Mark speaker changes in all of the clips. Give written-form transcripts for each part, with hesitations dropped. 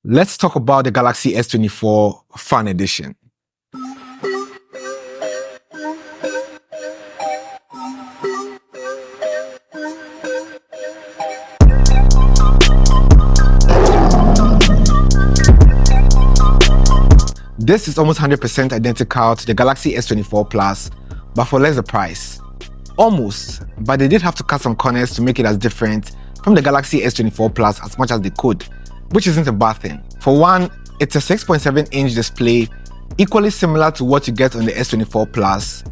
Speaker 1: Let's talk about the Galaxy S24 Fan Edition. This is almost 100% identical to the Galaxy S24 Plus, but for less the price. Almost, but they did have to cut some corners to make it as different from the Galaxy S24 Plus as much as they could, which isn't a bad thing. For one, it's a 6.7-inch display, equally similar to what you get on the S24 Plus,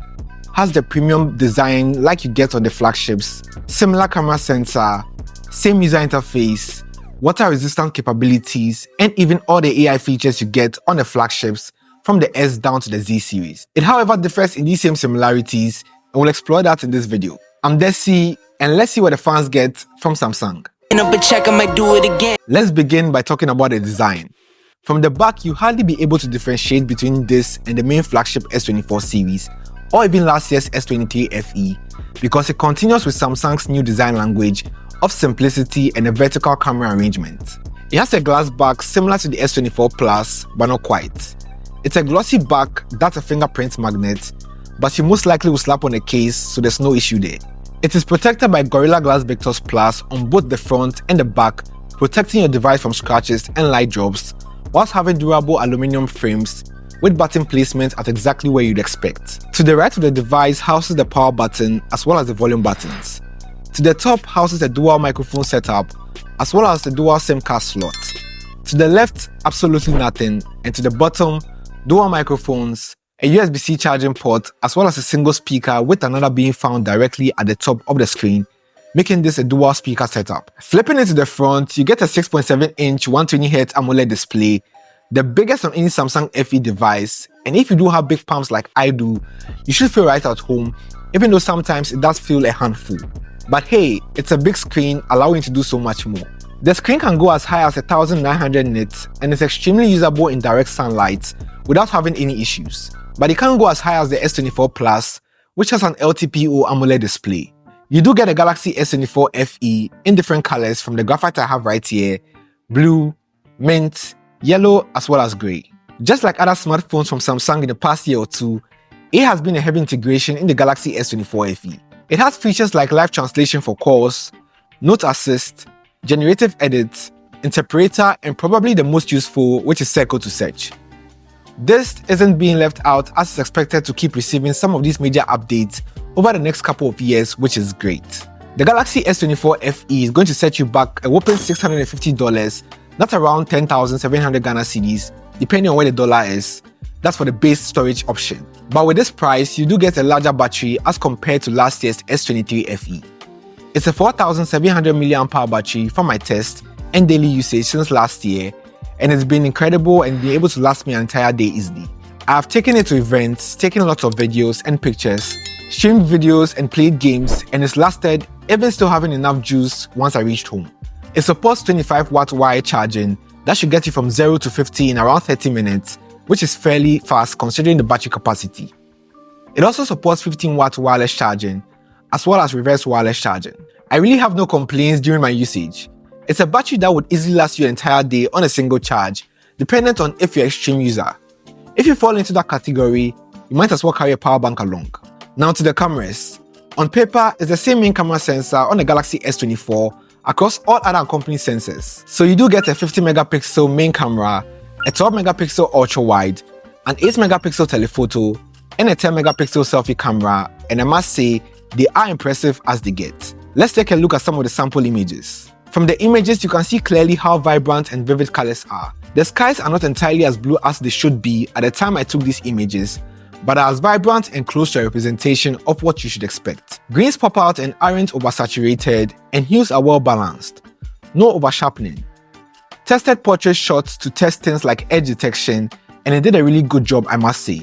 Speaker 1: has the premium design like you get on the flagships, similar camera sensor, same user interface, water-resistant capabilities, and even all the AI features you get on the flagships from the S down to the Z series. It however differs in these same similarities, and we'll explore that in this video. I'm Desi, and let's see what the fans get from Samsung. Let's begin by talking about the design. From the back, you hardly be able to differentiate between this and the main flagship S24 series, or even last year's S23 FE, because it continues with Samsung's new design language of simplicity and a vertical camera arrangement. It has a glass back similar to the S24 Plus, but not quite. It's a glossy back that's a fingerprint magnet, but you most likely will slap on a case, so there's no issue there. It is protected by Gorilla Glass Victus Plus on both the front and the back, protecting your device from scratches and light drops, whilst having durable aluminum frames with button placement at exactly where you'd expect. To the right of the device houses the power button as well as the volume buttons. To the top houses a dual microphone setup as well as the dual SIM card slot. To the left, absolutely nothing, and to the bottom, dual microphones, a USB-C charging port, as well as a single speaker with another being found directly at the top of the screen, making this a dual speaker setup. Flipping it to the front, you get a 6.7-inch 120Hz AMOLED display, the biggest on any Samsung FE device, and if you do have big palms like I do, you should feel right at home, even though sometimes it does feel a handful. But hey, it's a big screen allowing you to do so much more. The screen can go as high as 1900 nits and is extremely usable in direct sunlight without having any issues. But it can't go as high as the S24 Plus, which has an LTPO AMOLED display. You do get a Galaxy S24 FE in different colors from the graphite I have right here, blue, mint, yellow, as well as grey. Just like other smartphones from Samsung in the past year or two, it has been a heavy integration in the Galaxy S24 FE. It has features like live translation for calls, note assist, generative edit, interpreter, and probably the most useful, which is circle to search. This isn't being left out as it's expected to keep receiving some of these major updates over the next couple of years, which is great. The Galaxy S24 FE is going to set you back a whopping $650, that's around 10,700 Ghana cedis, depending on where the dollar is. That's for the base storage option. But with this price, you do get a larger battery as compared to last year's S23 FE. It's a 4,700 mAh battery from my test and daily usage since last year, and it's been incredible and been able to last me an entire day easily. I've taken it to events, taken lots of videos and pictures, streamed videos and played games, and it's lasted even still having enough juice once I reached home. It supports 25-watt wire charging that should get you from 0 to 50 in around 30 minutes, which is fairly fast considering the battery capacity. It also supports 15-watt wireless charging, as well as reverse wireless charging. I really have no complaints during my usage. It's a battery that would easily last you an entire day on a single charge, dependent on if you're an extreme user. If you fall into that category, you might as well carry a power bank along. Now to the cameras. On paper, it's the same main camera sensor on the Galaxy S24 across all other accompanying sensors. So you do get a 50-megapixel main camera, a 12-megapixel ultra-wide, an 8-megapixel telephoto, and a 10-megapixel selfie camera, and I must say, they are impressive as they get. Let's take a look at some of the sample images. From the images, you can see clearly how vibrant and vivid colors are. The skies are not entirely as blue as they should be at the time I took these images, but are as vibrant and close to a representation of what you should expect. Greens pop out and aren't oversaturated, and hues are well balanced. No oversharpening. Tested portrait shots to test things like edge detection, and it did a really good job, I must say.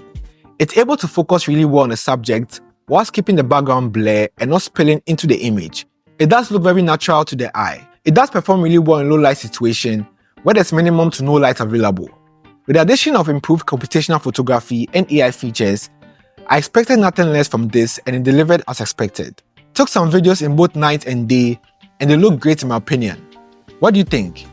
Speaker 1: It's able to focus really well on the subject whilst keeping the background blur and not spilling into the image. It does look very natural to the eye. It does perform really well in low light situation where there's minimum to no light available. With the addition of improved computational photography and AI features, I expected nothing less from this and it delivered as expected. Took some videos in both night and day and they look great in my opinion. What do you think?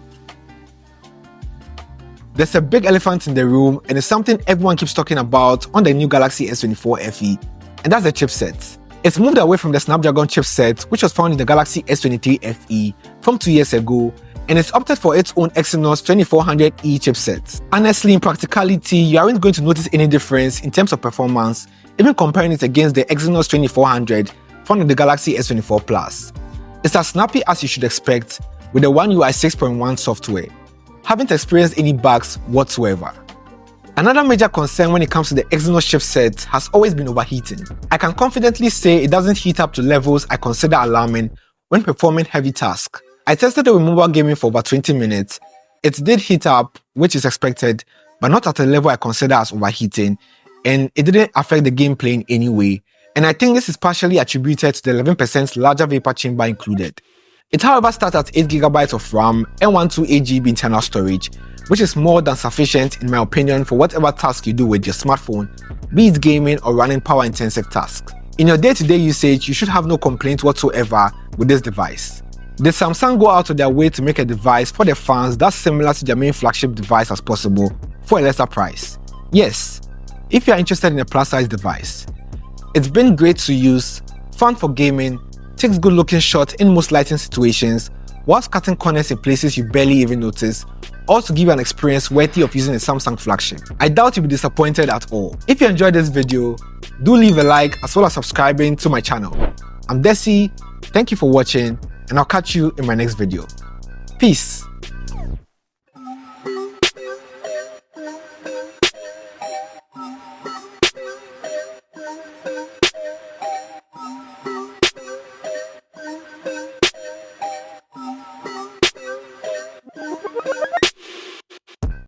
Speaker 1: There's a big elephant in the room, and it's something everyone keeps talking about on the new Galaxy S24 FE, and that's the chipset. It's moved away from the Snapdragon chipset, which was found in the Galaxy S23 FE from 2 years ago, and it's opted for its own Exynos 2400E chipset. Honestly, in practicality, you aren't going to notice any difference in terms of performance, even comparing it against the Exynos 2400 found in the Galaxy S24 Plus. It's as snappy as you should expect with the One UI 6.1 software. Haven't experienced any bugs whatsoever. Another major concern when it comes to the Exynos chipset has always been overheating. I can confidently say it doesn't heat up to levels I consider alarming when performing heavy tasks. I tested it with mobile gaming for over 20 minutes. It did heat up, which is expected, but not at a level I consider as overheating, and it didn't affect the gameplay in any way. And I think this is partially attributed to the 11% larger vapor chamber included. It however starts at 8GB of RAM and 128GB internal storage, which is more than sufficient in my opinion for whatever task you do with your smartphone, be it gaming or running power-intensive tasks. In your day-to-day usage, you should have no complaints whatsoever with this device. Did Samsung go out of their way to make a device for their fans that's similar to their main flagship device as possible for a lesser price? Yes, if you are interested in a plus-size device. It's been great to use, fun for gaming, takes good looking shots in most lighting situations, whilst cutting corners in places you barely even notice, or to give you an experience worthy of using a Samsung flagship. I doubt you'll be disappointed at all. If you enjoyed this video, do leave a like as well as subscribing to my channel. I'm Desi, thank you for watching, and I'll catch you in my next video. Peace.